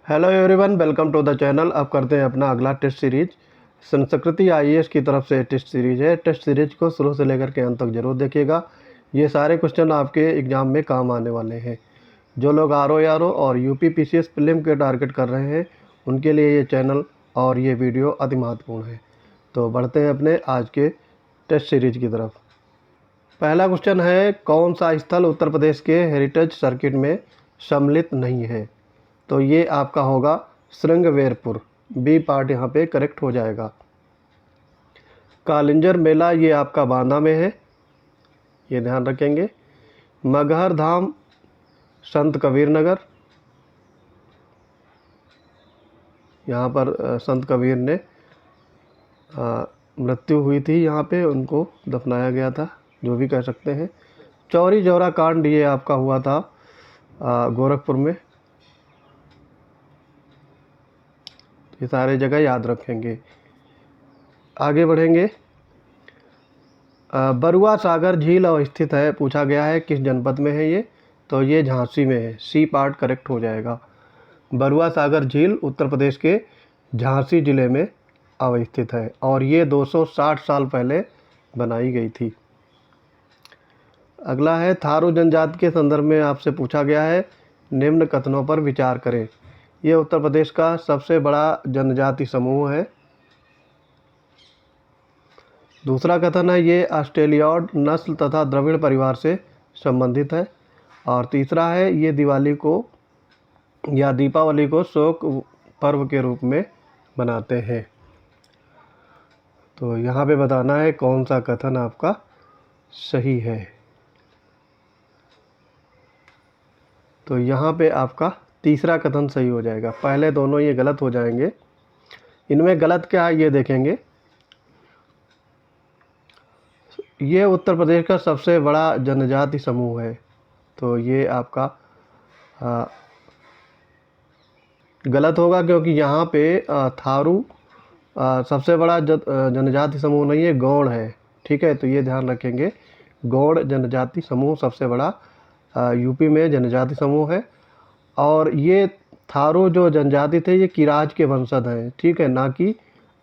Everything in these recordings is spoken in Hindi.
Hello everyone, welcome to the channel. अब करते हैं अपना अगला टेस्ट सीरीज। संस्कृति आईएएस की तरफ से टेस्ट सीरीज है। टेस्ट सीरीज को शुरू से लेकर के अंत तक जरूर देखिएगा। ये सारे क्वेश्चन आपके एग्ज़ाम में काम आने वाले हैं। जो लोग आरओ और यूपी पीसीएस प्रीलिम के टारगेट कर रहे हैं उनके लिए ये चैनल और ये वीडियो अति महत्वपूर्ण है। तो बढ़ते हैं अपने आज के टेस्ट सीरीज की तरफ। पहला क्वेश्चन है, कौन सा स्थल उत्तर प्रदेश के हेरिटेज सर्किट में सम्मिलित नहीं है? तो ये आपका होगा श्रृंगवेरपुर। बी पार्ट यहाँ पे करेक्ट हो जाएगा। कालिंजर मेला ये आपका बांदा में है, ये ध्यान रखेंगे। मगहर धाम संत कबीर नगर, यहाँ पर संत कबीर ने मृत्यु हुई थी, यहाँ पे उनको दफनाया गया था, जो भी कह सकते हैं। चौरी चौरा कांड ये आपका हुआ था गोरखपुर में। ये सारे जगह याद रखेंगे। आगे बढ़ेंगे। बरुआ सागर झील स्थित है, पूछा गया है किस जनपद में है ये? तो ये झांसी में है। सी पार्ट करेक्ट हो जाएगा। बरुआ सागर झील उत्तर प्रदेश के झांसी जिले में अवस्थित है और ये 260 साल पहले बनाई गई थी। अगला है, थारू जनजाति के संदर्भ में आपसे पूछा गया है, निम्न कथनों पर विचार करें। ये उत्तर प्रदेश का सबसे बड़ा जनजाति समूह है। दूसरा कथन है, ये ऑस्ट्रेलियाड नस्ल तथा द्रविड़ परिवार से संबंधित है। और तीसरा है, ये दिवाली को या दीपावली को शोक पर्व के रूप में मनाते हैं। तो यहाँ पे बताना है कौन सा कथन आपका सही है। तो यहाँ पे आपका तीसरा कथन सही हो जाएगा। पहले दोनों ये गलत हो जाएंगे। इनमें गलत क्या है ये देखेंगे। ये उत्तर प्रदेश का सबसे बड़ा जनजाति समूह है, तो ये आपका गलत होगा, क्योंकि यहाँ पे थारू सबसे बड़ा जनजाति समूह नहीं है, गौड़ है। ठीक है, तो ये ध्यान रखेंगे। गौड़ जनजाति समूह सबसे बड़ा यूपी में जनजाति समूह है। और ये थारू जो जनजाति थे ये किराज के वंशज हैं, ठीक है, ना कि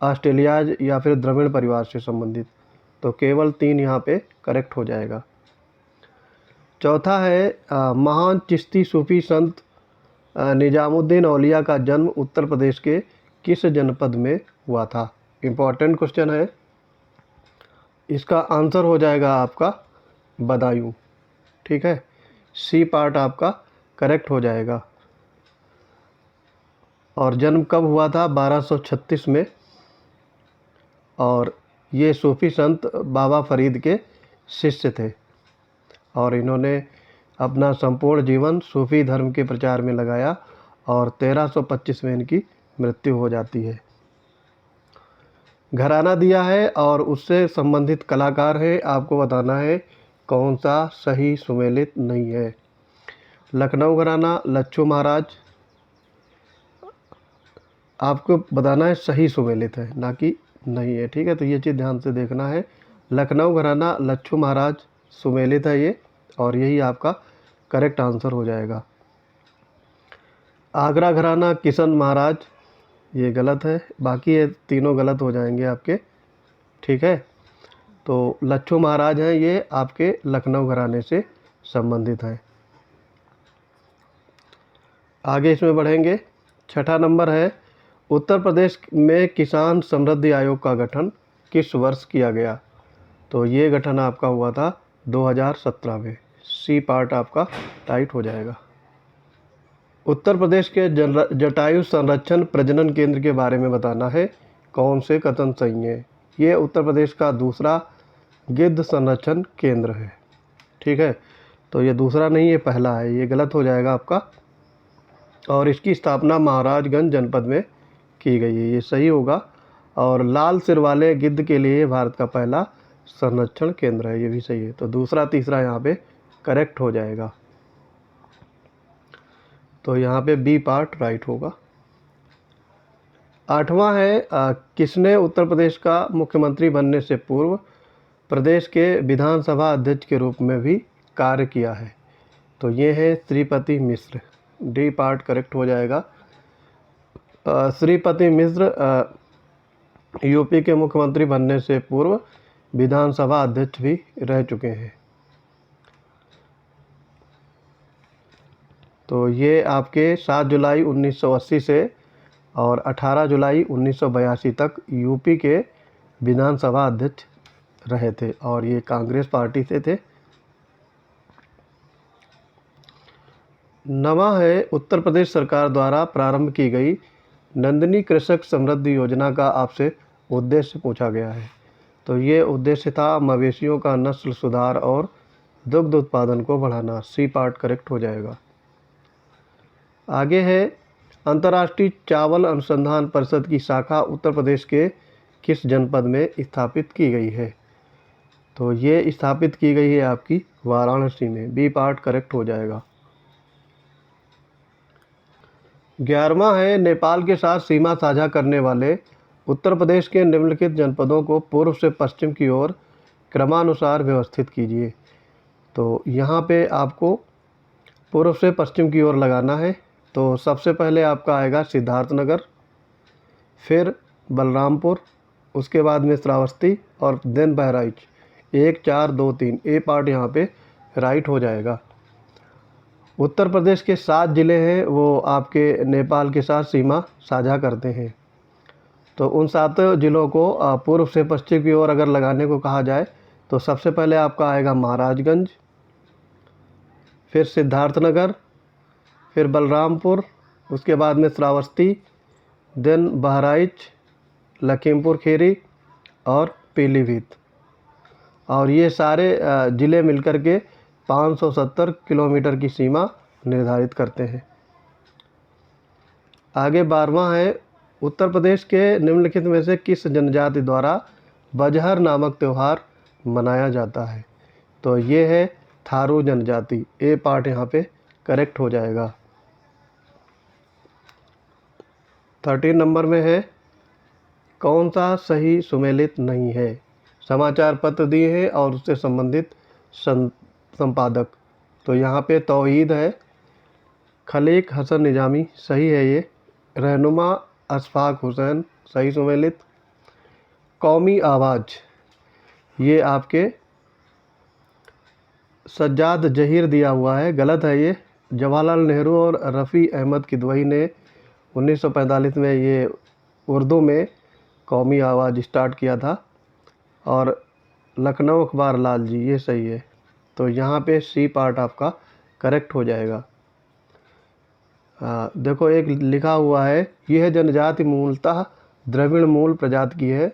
ऑस्ट्रेलियाज या फिर द्रविड़ परिवार से संबंधित। तो केवल 3 यहाँ पे करेक्ट हो जाएगा। चौथा है, महान चिश्ती सूफी संत निजामुद्दीन औलिया का जन्म उत्तर प्रदेश के किस जनपद में हुआ था? इम्पॉर्टेंट क्वेश्चन है। इसका आंसर हो जाएगा आपका बदायूं। ठीक है, सी पार्ट आपका करेक्ट हो जाएगा। और जन्म कब हुआ था? 1236 में। और ये सूफी संत बाबा फरीद के शिष्य थे और इन्होंने अपना संपूर्ण जीवन सूफी धर्म के प्रचार में लगाया और 1325 में इनकी मृत्यु हो जाती है। घराना दिया है और उससे संबंधित कलाकार है, आपको बताना है कौन सा सही सुमेलित नहीं है। लखनऊ घराना, लच्छू महाराज, आपको बताना है सही सुमेलित है ना कि नहीं है। ठीक है, तो ये चीज़ ध्यान से देखना है। लखनऊ घराना लच्छू महाराज सुमेलित है ये, और यही आपका करेक्ट आंसर हो जाएगा। आगरा घराना किशन महाराज, ये गलत है। बाकी ये तीनों गलत हो जाएंगे आपके। ठीक है, तो लच्छू महाराज हैं, ये आपके लखनऊ घराने से संबंधित हैं। आगे इसमें बढ़ेंगे। छठा नंबर है, उत्तर प्रदेश में किसान समृद्धि आयोग का गठन किस वर्ष किया गया? तो ये गठन आपका हुआ था 2017 में। सी पार्ट आपका राइट हो जाएगा। उत्तर प्रदेश के जटायु संरक्षण प्रजनन केंद्र के बारे में बताना है कौन से कथन सही है। ये उत्तर प्रदेश का दूसरा गिद्ध संरक्षण केंद्र है। ठीक है, तो ये दूसरा नहीं, ये पहला है, ये गलत हो जाएगा आपका। और इसकी स्थापना महाराजगंज जनपद में की गई है, ये सही होगा। और लाल सिर वाले गिद्ध के लिए भारत का पहला संरक्षण केंद्र है, ये भी सही है। तो दूसरा तीसरा यहाँ पे करेक्ट हो जाएगा। तो यहाँ पे बी पार्ट राइट होगा। आठवां है, किसने उत्तर प्रदेश का मुख्यमंत्री बनने से पूर्व प्रदेश के विधानसभा अध्यक्ष के रूप में भी कार्य किया है? तो ये है श्रीपति मिश्र। डी पार्ट करेक्ट हो जाएगा। श्रीपति मिश्र यूपी के मुख्यमंत्री बनने से पूर्व विधानसभा अध्यक्ष भी रह चुके हैं। तो ये आपके 7 जुलाई 1980 से और 18 जुलाई 1982 तक यूपी के विधानसभा अध्यक्ष रहे थे और ये कांग्रेस पार्टी से थे। नवा है, उत्तर प्रदेश सरकार द्वारा प्रारंभ की गई नंदिनी कृषक समृद्धि योजना का आपसे उद्देश्य पूछा गया है। तो ये उद्देश्य था मवेशियों का नस्ल सुधार और दुग्ध उत्पादन को बढ़ाना। सी पार्ट करेक्ट हो जाएगा। आगे है, अंतर्राष्ट्रीय चावल अनुसंधान परिषद की शाखा उत्तर प्रदेश के किस जनपद में स्थापित की गई है? तो ये स्थापित की गई है आपकी वाराणसी में। बी पार्ट करेक्ट हो जाएगा। 11वां है, नेपाल के साथ सीमा साझा करने वाले उत्तर प्रदेश के निम्नलिखित जनपदों को पूर्व से पश्चिम की ओर क्रमानुसार व्यवस्थित कीजिए। तो यहाँ पे आपको पूर्व से पश्चिम की ओर लगाना है। तो सबसे पहले आपका आएगा सिद्धार्थनगर, फिर बलरामपुर, उसके बाद में श्रावस्ती और देन बहराइच। 1 4 2 3 ए पार्ट यहाँ पे राइट हो जाएगा। उत्तर प्रदेश के 7 ज़िले हैं, वो आपके नेपाल के साथ सीमा साझा करते हैं। तो उन 7 ज़िलों को पूर्व से पश्चिम की ओर अगर लगाने को कहा जाए तो सबसे पहले आपका आएगा महाराजगंज, फिर सिद्धार्थनगर, फिर बलरामपुर, उसके बाद में श्रावस्ती, देन बहराइच, लखीमपुर खीरी और पीलीभीत। और ये सारे ज़िले मिलकर के 570 किलोमीटर की सीमा निर्धारित करते हैं। आगे 12वां है, उत्तर प्रदेश के निम्नलिखित में से किस जनजाति द्वारा बजहर नामक त्यौहार मनाया जाता है? तो ये है थारू जनजाति। ए पार्ट यहाँ पे करेक्ट हो जाएगा। 13 नंबर में है, कौन सा सही सुमेलित नहीं है? समाचार पत्र दिए हैं और उससे संबंधित संपादक। तो यहाँ पे तौहीद है, खलीक हसन निजामी सही है ये, रहनुमा अशफाक हुसैन सही सुमेलित, कौमी आवाज़ ये आपके सज्जाद जहीर दिया हुआ है, गलत है ये। जवाहरलाल नेहरू और रफ़ी अहमद किदवई ने 1945 में ये उर्दू में कौमी आवाज़ स्टार्ट किया था। और लखनऊ अखबार लाल जी ये सही है। तो यहाँ पे सी पार्ट आपका करेक्ट हो जाएगा। देखो एक लिखा हुआ है, यह जनजाति मूलतः द्रविड़ मूल प्रजाति की है।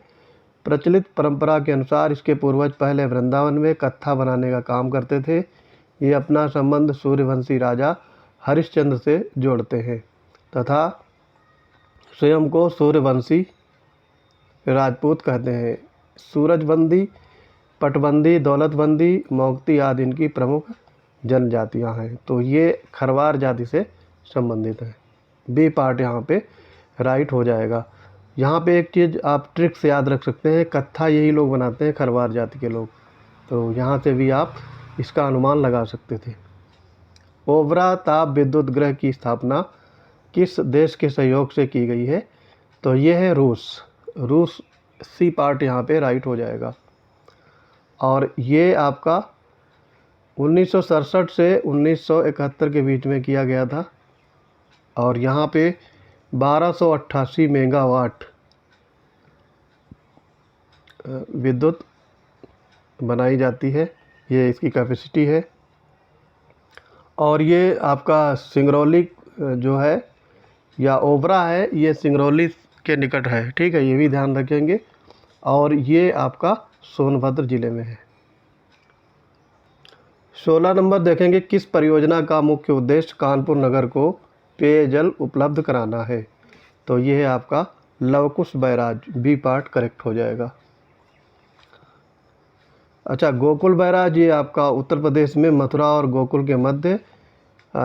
प्रचलित परंपरा के अनुसार इसके पूर्वज पहले वृंदावन में कत्था बनाने का काम करते थे। ये अपना संबंध सूर्यवंशी राजा हरिश्चंद्र से जोड़ते हैं तथा स्वयं को सूर्यवंशी राजपूत कहते हैं। सूरजबंदी, पटबंदी, दौलतबंदी, मोक्ती आदि इनकी प्रमुख जनजातियां हैं। तो ये खरवार जाति से संबंधित है। बी पार्ट यहाँ पे राइट हो जाएगा। यहाँ पे एक चीज़ आप ट्रिक से याद रख सकते हैं, कत्था यही लोग बनाते हैं, खरवार जाति के लोग। तो यहाँ से भी आप इसका अनुमान लगा सकते थे। ओबरा ताप विद्युत गृह की स्थापना किस देश के सहयोग से की गई है? तो ये है रूस। सी पार्ट यहाँ पे राइट हो जाएगा। और ये आपका 1967 से 1971 के बीच में किया गया था। और यहाँ पे 1288 मेगावाट विद्युत बनाई जाती है, ये इसकी कैपेसिटी है। और ये आपका सिंगरौली जो है या ओबरा है, ये सिंगरौली के निकट है, ठीक है, ये भी ध्यान रखेंगे। और ये आपका सोनभद्र ज़िले में है। 16 नंबर देखेंगे, किस परियोजना का मुख्य उद्देश्य कानपुर नगर को पेयजल उपलब्ध कराना है? तो ये है आपका Lavkush barrage. B part correct हो जाएगा। अच्छा, गोकुल बैराज ये आपका उत्तर प्रदेश में मथुरा और गोकुल के मध्य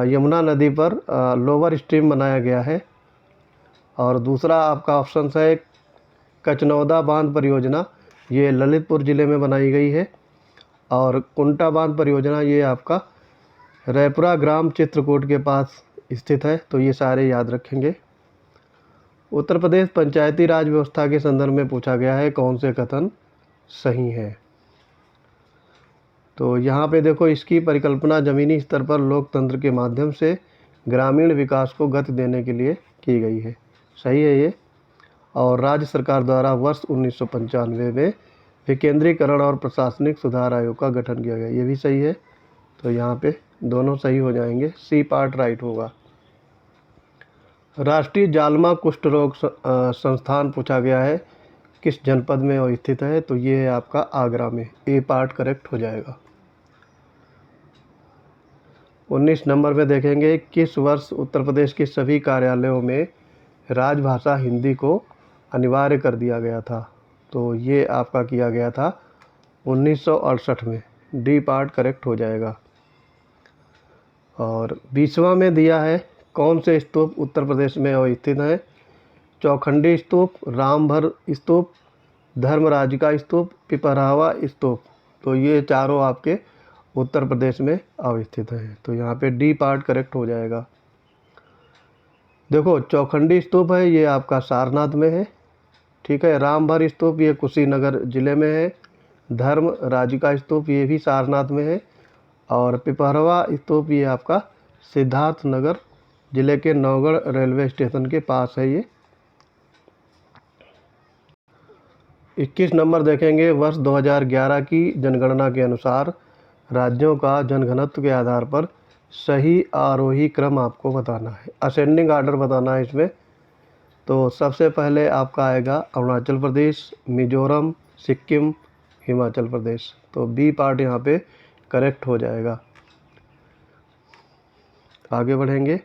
यमुना नदी पर लोअर स्ट्रीम बनाया गया है। और दूसरा आपका ऑप्शन है कचनौदा बांध परियोजना, ये ललितपुर ज़िले में बनाई गई है। और कुंटा बांध परियोजना ये आपका रैपुरा ग्राम चित्रकूट के पास स्थित है। तो ये सारे याद रखेंगे। उत्तर प्रदेश पंचायती राज व्यवस्था के संदर्भ में पूछा गया है, कौन से कथन सही हैं। तो यहाँ पे देखो, इसकी परिकल्पना ज़मीनी स्तर पर लोकतंत्र के माध्यम से ग्रामीण विकास को गति देने के लिए की गई है, सही है ये। और राज्य सरकार द्वारा वर्ष 1995 में विकेंद्रीकरण और प्रशासनिक सुधार आयोग का गठन किया गया, ये भी सही है। तो यहाँ पे दोनों सही हो जाएंगे, सी पार्ट राइट होगा। राष्ट्रीय जालमा कुष्ठ रोग संस्थान पूछा गया है, किस जनपद में स्थित है। तो ये है आपका आगरा में, ए पार्ट करेक्ट हो जाएगा। 19 नंबर में देखेंगे, किस वर्ष उत्तर प्रदेश के सभी कार्यालयों में राजभाषा हिंदी को अनिवार्य कर दिया गया था। तो ये आपका किया गया था 1968 में, डी पार्ट करेक्ट हो जाएगा। और 20वां में दिया है, कौन से स्तूप उत्तर प्रदेश में स्थित है। चौखंडी स्तूप, रामभर स्तूप, धर्मराज का स्तूप, पिपरावा स्तूप। तो ये चारों आपके उत्तर प्रदेश में अवस्थित हैं। तो यहाँ पे डी पार्ट करेक्ट हो जाएगा। देखो, चौखंडी स्तूप है ये आपका सारनाथ में है, ठीक है। रामभर स्तूप ये कुशीनगर जिले में है। धर्मराज का स्तूप ये भी सारनाथ में है। और पिपरवा स्तूप ये आपका सिद्धार्थनगर जिले के नौगढ़ रेलवे स्टेशन के पास है ये। 21 नंबर देखेंगे, वर्ष 2011 की जनगणना के अनुसार राज्यों का जनघनत्व के आधार पर सही आरोही क्रम आपको बताना है, असेंडिंग आर्डर बताना है इसमें। तो सबसे पहले आपका आएगा अरुणाचल प्रदेश, मिजोरम, सिक्किम, हिमाचल प्रदेश। तो बी पार्ट यहाँ पे करेक्ट हो जाएगा। आगे बढ़ेंगे,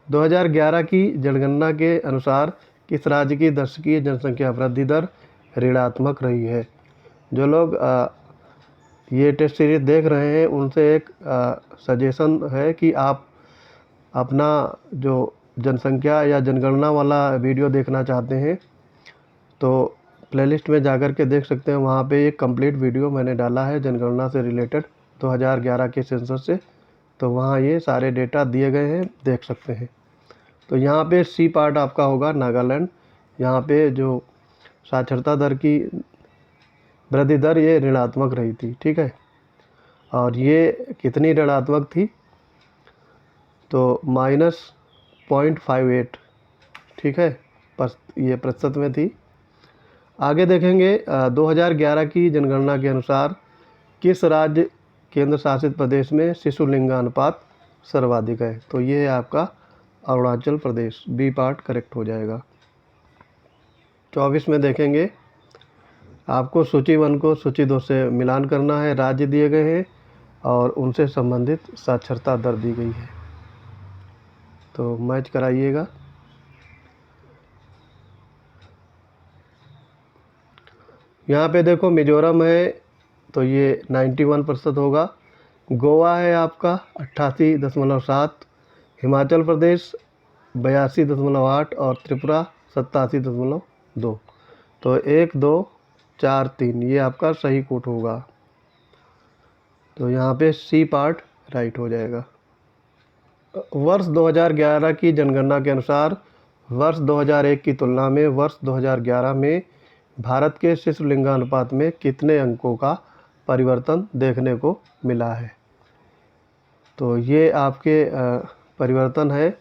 2011 की जनगणना के अनुसार किस राज्य की दशकीय जनसंख्या वृद्धि दर ऋणात्मक रही है। जो लोग ये टेस्ट सीरीज देख रहे हैं उनसे एक सजेशन है कि आप अपना जो जनसंख्या या जनगणना वाला वीडियो देखना चाहते हैं तो प्लेलिस्ट में जाकर के देख सकते हैं। वहाँ पे एक कंप्लीट वीडियो मैंने डाला है जनगणना से रिलेटेड 2011 के सेंसस से। तो वहाँ ये सारे डेटा दिए गए हैं, देख सकते हैं। तो यहाँ पे सी पार्ट आपका होगा नागालैंड। यहाँ पे जो साक्षरता दर की वृद्धि दर ये ऋणात्मक रही थी, ठीक है। और ये कितनी ऋणात्मक थी, तो -0.58, ठीक है, ये प्रतिशत में थी। आगे देखेंगे, 2011 की जनगणना के अनुसार किस राज्य केंद्र शासित प्रदेश में शिशु लिंगानुपात सर्वाधिक है। तो ये है आपका Arunachal Pradesh, B part correct हो जाएगा। 24 में देखेंगे, आपको सूची 1 को सूची 2 से मिलान करना है। राज्य दिए गए हैं और उनसे संबंधित साक्षरता दर दी गई है, तो मैच कराइएगा। यहाँ पे देखो, मिजोरम है तो ये 91% होगा। गोवा है आपका 88.7, हिमाचल प्रदेश 82.8 और त्रिपुरा 87.2। तो 1, 2, 4, 3 ये आपका सही कोट होगा। तो यहाँ पे सी पार्ट राइट हो जाएगा। वर्ष 2011 की जनगणना के अनुसार वर्ष 2001 की तुलना में वर्ष 2011 में भारत के शिशु लिंगानुपात में कितने अंकों का परिवर्तन देखने को मिला है। तो ये आपके परिवर्तन है,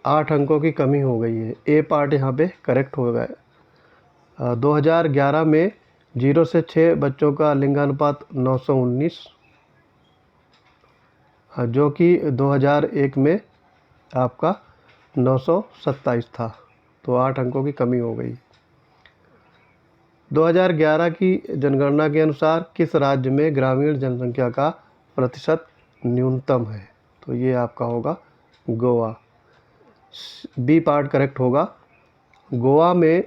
8 अंकों की कमी हो गई है। ए पार्ट यहाँ पे करेक्ट हो गया। 2011 में 0 से 6 बच्चों का लिंगानुपात 919, जो कि 2001 में आपका 927 था। तो 8 अंकों की कमी हो गई। 2011 की जनगणना के अनुसार किस राज्य में ग्रामीण जनसंख्या का प्रतिशत न्यूनतम है। तो ये आपका होगा गोवा, बी पार्ट करेक्ट होगा। गोवा में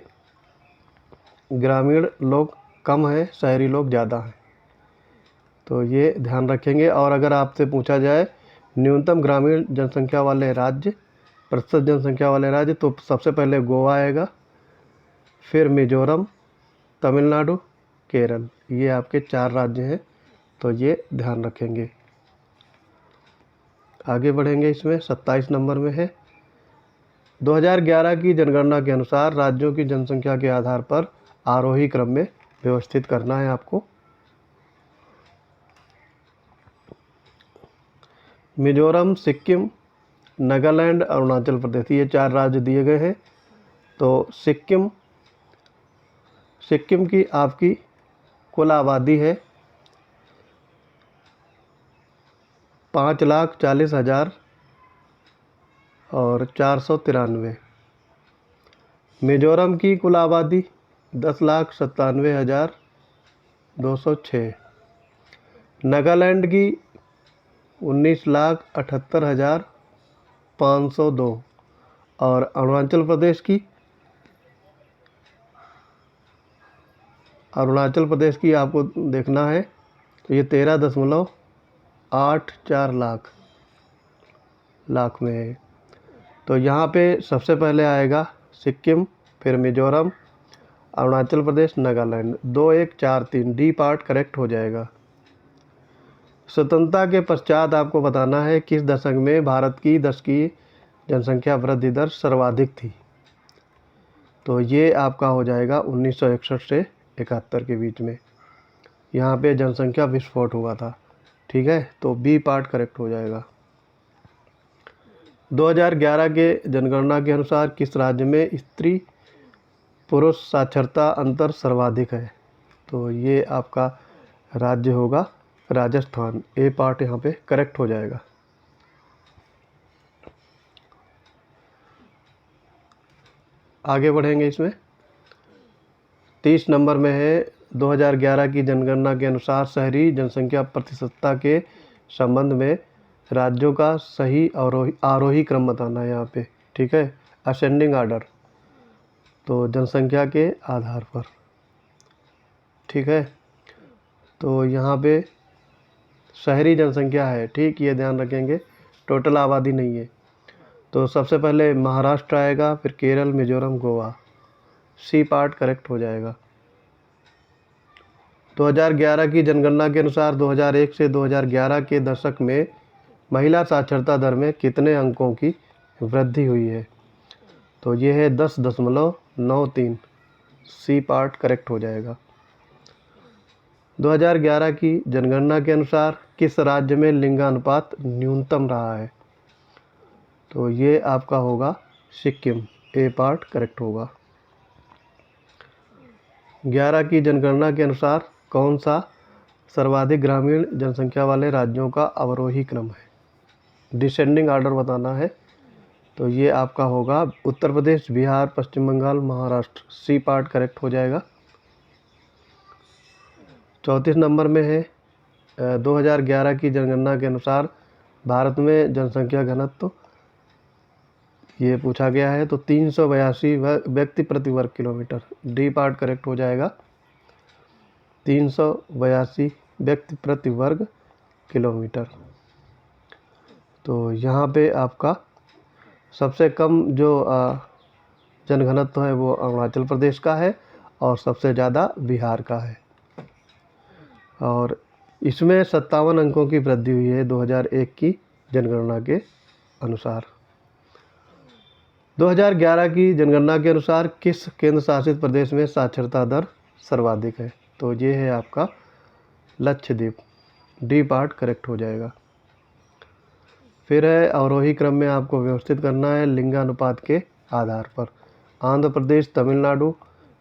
ग्रामीण लोग कम हैं, शहरी लोग ज़्यादा हैं, तो ये ध्यान रखेंगे। और अगर आपसे पूछा जाए न्यूनतम ग्रामीण जनसंख्या वाले राज्य, प्रतिशत जनसंख्या वाले राज्य, तो सबसे पहले गोवा आएगा, फिर मिजोरम, तमिलनाडु, केरल। ये आपके 4 राज्य हैं, तो ये ध्यान रखेंगे। आगे बढ़ेंगे, इसमें 27 नंबर में है 2011 की जनगणना के अनुसार राज्यों की जनसंख्या के आधार पर आरोही क्रम में व्यवस्थित करना है आपको। मिजोरम, सिक्किम, नागालैंड, अरुणाचल प्रदेश, ये 4 राज्य दिए गए हैं। तो सिक्किम की आपकी कुल आबादी है 5,40,000 और 493। मिजोरम की कुल आबादी 10,97,206। नागालैंड की 19,78,502 और अरुणाचल प्रदेश की आपको देखना है तो ये 13.84 लाख में है। तो यहाँ पे सबसे पहले आएगा सिक्किम, फिर Mizoram, Arunachal Pradesh, Nagaland. 2, 1, 4, 3 D part correct हो जाएगा। स्वतंत्रता के पश्चात आपको बताना है किस दशक में भारत की 10 की जनसंख्या वृद्धि दर सर्वाधिक थी। तो ये आपका हो जाएगा 1961 से 71 के बीच में। यहाँ पे जनसंख्या विस्फोट हुआ था। ठीक है, तो बी पार्ट करेक्ट हो जाएगा। 2011 के जनगणना के अनुसार किस राज्य में स्त्री पुरुष साक्षरता अंतर सर्वाधिक है। तो ये आपका राज्य होगा राजस्थान। ए पार्ट यहाँ पे करेक्ट हो जाएगा। आगे बढ़ेंगे, इसमें 30 नंबर में है 2011 की जनगणना के अनुसार शहरी जनसंख्या प्रतिशतता के संबंध में राज्यों का सही और आरोही क्रम बताना है यहाँ पे। ठीक है, असेंडिंग आर्डर, तो जनसंख्या के आधार पर। ठीक है, तो यहाँ पे शहरी जनसंख्या है। ठीक, ये ध्यान रखेंगे, टोटल आबादी नहीं है। तो सबसे पहले महाराष्ट्र आएगा, फिर Kerala, Mizoram, Goa. C part correct हो जाएगा। 2011 की जनगणना के अनुसार 2001 से 2011 के दशक में महिला साक्षरता दर में कितने अंकों की वृद्धि हुई है। तो ये है 10.93। सी पार्ट करेक्ट हो जाएगा। 2011 की जनगणना के अनुसार किस राज्य में लिंगानुपात न्यूनतम रहा है। तो ये आपका होगा सिक्किम। ए पार्ट करेक्ट होगा। 11 की जनगणना के अनुसार कौन सा सर्वाधिक ग्रामीण जनसंख्या वाले राज्यों का अवरोही क्रम है। डिसेंडिंग आर्डर बताना है। तो ये आपका होगा Uttar Pradesh, Bihar, Paschim Bangal, Maharashtra. C part correct हो जाएगा। 34 नंबर में है 2011 की जनगणना के अनुसार भारत में जनसंख्या घनत्व ये पूछा गया है। तो 382 व्यक्ति प्रति वर्ग किलोमीटर। डी पार्ट करेक्ट हो जाएगा। 382 व्यक्ति प्रति वर्ग किलोमीटर। तो यहाँ पे आपका सबसे कम जो जनघनत्व है वो अरुणाचल प्रदेश का है और सबसे ज़्यादा बिहार का है। और इसमें 57 अंकों की वृद्धि हुई है 2001 की जनगणना के अनुसार। 2011 की जनगणना के अनुसार किस केंद्र शासित प्रदेश में साक्षरता दर सर्वाधिक है। तो ये है आपका लक्षद्वीप। डी पार्ट करेक्ट हो जाएगा। फिर है अवरोही क्रम में आपको व्यवस्थित करना है लिंगानुपात के आधार पर। आंध्र प्रदेश, तमिलनाडु,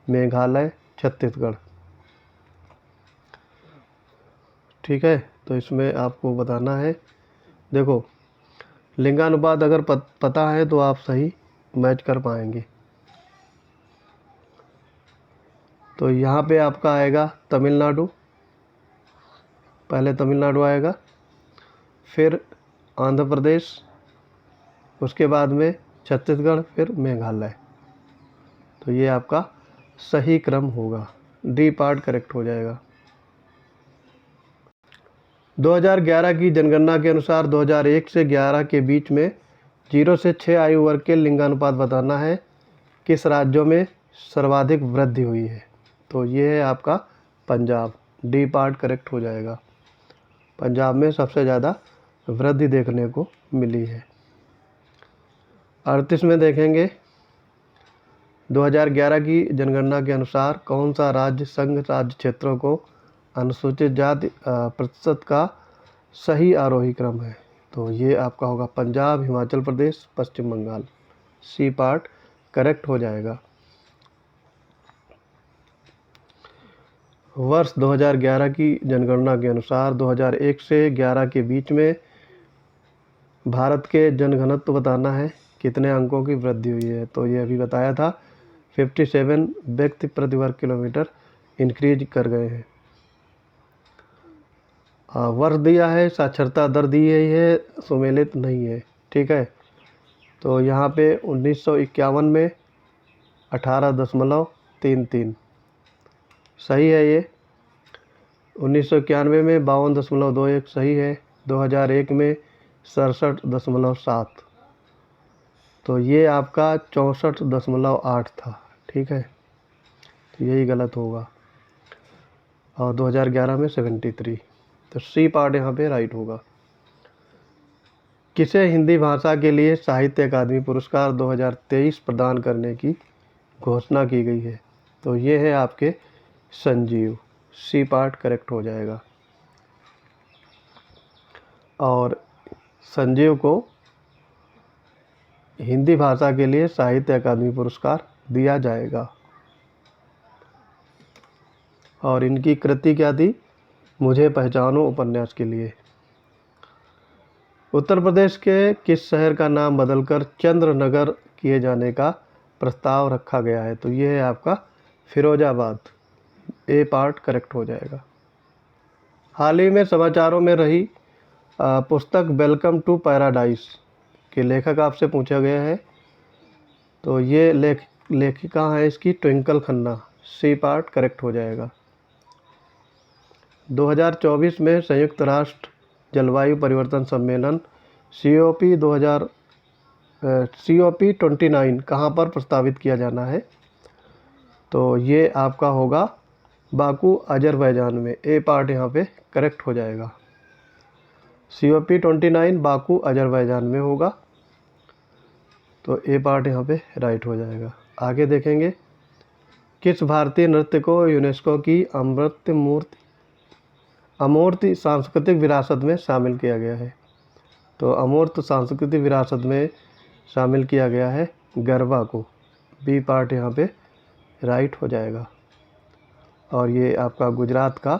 मेघालय, छत्तीसगढ़। ठीक है, तो इसमें आपको बताना है, देखो लिंगानुपात अगर पता है तो आप सही मैच कर पाएंगे। तो यहाँ पे आपका आएगा तमिलनाडु, पहले तमिलनाडु आएगा, फिर आंध्र प्रदेश, उसके बाद में छत्तीसगढ़, फिर मेघालय। तो ये आपका सही क्रम होगा। डी पार्ट करेक्ट हो जाएगा। 2011 की जनगणना के अनुसार 2001 से 11 के बीच में 0 से 6 आयु वर्ग के लिंगानुपात बताना है किस राज्यों में सर्वाधिक वृद्धि हुई है। तो ये है आपका पंजाब। डी पार्ट करेक्ट हो जाएगा। पंजाब में सबसे ज़्यादा वृद्धि देखने को मिली है। 38 में देखेंगे 2011 की जनगणना के अनुसार कौन सा राज्य संघ राज्य क्षेत्रों को अनुसूचित जाति प्रतिशत का सही आरोही क्रम है। तो ये आपका होगा पंजाब, हिमाचल प्रदेश, पश्चिम बंगाल। सी पार्ट करेक्ट हो जाएगा। वर्ष 2011 की जनगणना के अनुसार 2001 से 11 के बीच में भारत के जनघनत्व बताना है, कितने अंकों की वृद्धि हुई है। तो ये अभी बताया था 57 व्यक्ति प्रति वर्ग किलोमीटर इंक्रीज कर गए हैं। वर्ष दिया है, साक्षरता दर दी गई है, सुमेलित नहीं है, ठीक है। तो यहाँ पे 1951 में 18.33 सही है ये। 1991 में 52.21 सही है। 2001 में 67.7, तो ये आपका 64.8 था, ठीक है। तो यही गलत होगा। और 2011 में 73, तो सी पार्ट यहाँ पे राइट होगा। किसे हिंदी भाषा के लिए साहित्य अकादमी पुरस्कार 2023 प्रदान करने की घोषणा की गई है। तो ये है आपके संजीव। सी पार्ट करेक्ट हो जाएगा। और संजीव को हिंदी भाषा के लिए साहित्य अकादमी पुरस्कार दिया जाएगा। और इनकी कृति क्या थी? मुझे पहचानो उपन्यास के लिए। उत्तर प्रदेश के किस शहर का नाम बदलकर चंद्रनगर किए जाने का प्रस्ताव रखा गया है? तो ये है आपका फिरोजाबाद। ए पार्ट करेक्ट हो जाएगा। हाल ही में समाचारों में रही पुस्तक वेलकम टू पैराडाइज के लेखक आपसे पूछा गया है। तो ये लेखिका है इसकी Twinkle Khanna. C part correct हो जाएगा। 2024 में संयुक्त राष्ट्र जलवायु परिवर्तन सम्मेलन COP29 कहाँ पर प्रस्तावित किया जाना है? तो ये आपका होगा बाकू अजरबैजान में। ए पार्ट यहाँ पे करेक्ट हो जाएगा। COP29 बाकू अजरबैजान में होगा। तो ए पार्ट यहाँ पे राइट हो जाएगा। आगे देखेंगे किस भारतीय नृत्य को यूनेस्को की अमूर्त सांस्कृतिक विरासत में शामिल किया गया है? तो अमूर्त सांस्कृतिक विरासत में शामिल किया गया है गरबा को। बी पार्ट यहाँ पे राइट हो जाएगा। और ये आपका गुजरात का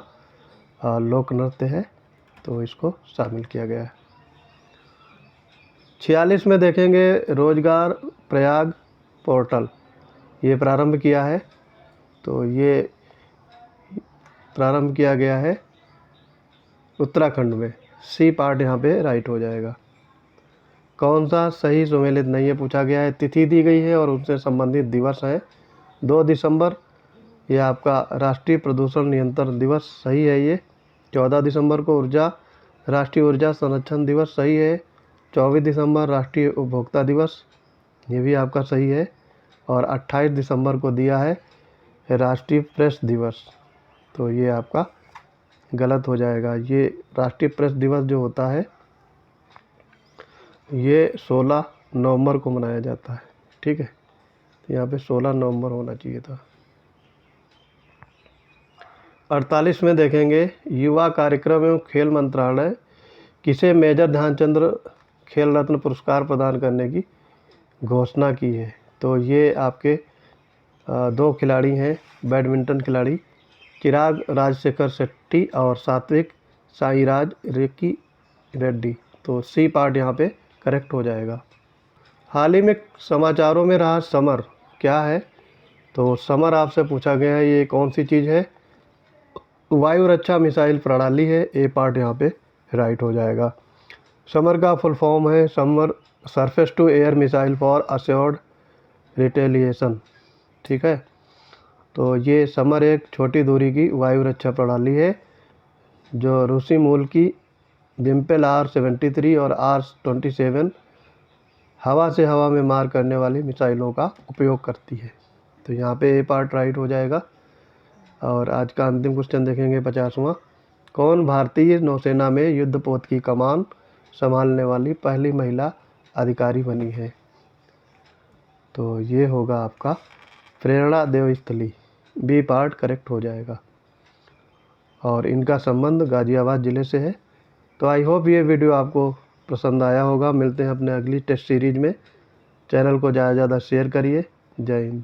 लोक नृत्य है, तो इसको शामिल किया गया है। 46 में देखेंगे रोजगार प्रयाग पोर्टल ये प्रारंभ किया है। तो ये प्रारंभ किया गया है उत्तराखंड में। सी पार्ट यहाँ पे राइट हो जाएगा। कौन सा सही सुमेलित नहीं है पूछा गया है। तिथि दी गई है और उससे संबंधित दिवस है 2 दिसंबर। ये आपका राष्ट्रीय प्रदूषण नियंत्रण दिवस सही है। ये 14 दिसंबर को राष्ट्रीय ऊर्जा संरक्षण दिवस सही है। 24 दिसंबर राष्ट्रीय उपभोक्ता दिवस, ये भी आपका सही है। और 28 दिसंबर को दिया है राष्ट्रीय प्रेस दिवस, तो ये आपका गलत हो जाएगा। ये राष्ट्रीय प्रेस दिवस जो होता है ये 16 नवंबर को मनाया जाता है, ठीक है। यहाँ पे 16 नवंबर होना चाहिए था। 48 में देखेंगे युवा कार्यक्रम एवं खेल मंत्रालय किसे मेजर ध्यानचंद खेल रत्न पुरस्कार प्रदान करने की घोषणा की है? तो ये आपके 2 खिलाड़ी हैं, बैडमिंटन खिलाड़ी चिराग राजशेखर शेट्टी और सात्विक साईराज रेकी रेड्डी। तो सी पार्ट यहाँ पे करेक्ट हो जाएगा। हाल ही में समाचारों में रहा समर क्या है? तो समर आपसे पूछा गया है ये कौन सी चीज़ है? वायु रक्षा मिसाइल प्रणाली है। ए पार्ट यहाँ पे राइट हो जाएगा। समर का फुल फॉर्म है SAMAR surface to air missile for assured retaliation, ठीक है। तो ये समर एक छोटी दूरी की वायु रक्षा प्रणाली है जो रूसी मूल की विम्पेल R-73 और R-27 हवा से हवा में मार करने वाली मिसाइलों का उपयोग करती है। तो यहाँ पे ए पार्ट राइट हो जाएगा। और आज का अंतिम क्वेश्चन देखेंगे 50वां। कौन भारतीय नौसेना में युद्धपोत की कमान संभालने वाली पहली महिला अधिकारी बनी है। तो ये होगा आपका प्रेरणा देवस्थली, बी पार्ट करेक्ट हो जाएगा। और इनका संबंध गाज़ियाबाद ज़िले से है। तो आई होप ये वीडियो आपको पसंद आया होगा। मिलते हैं अपने अगली टेस्ट सीरीज़ में। चैनल को ज़्यादा से ज़्यादा शेयर करिए। जय हिंद।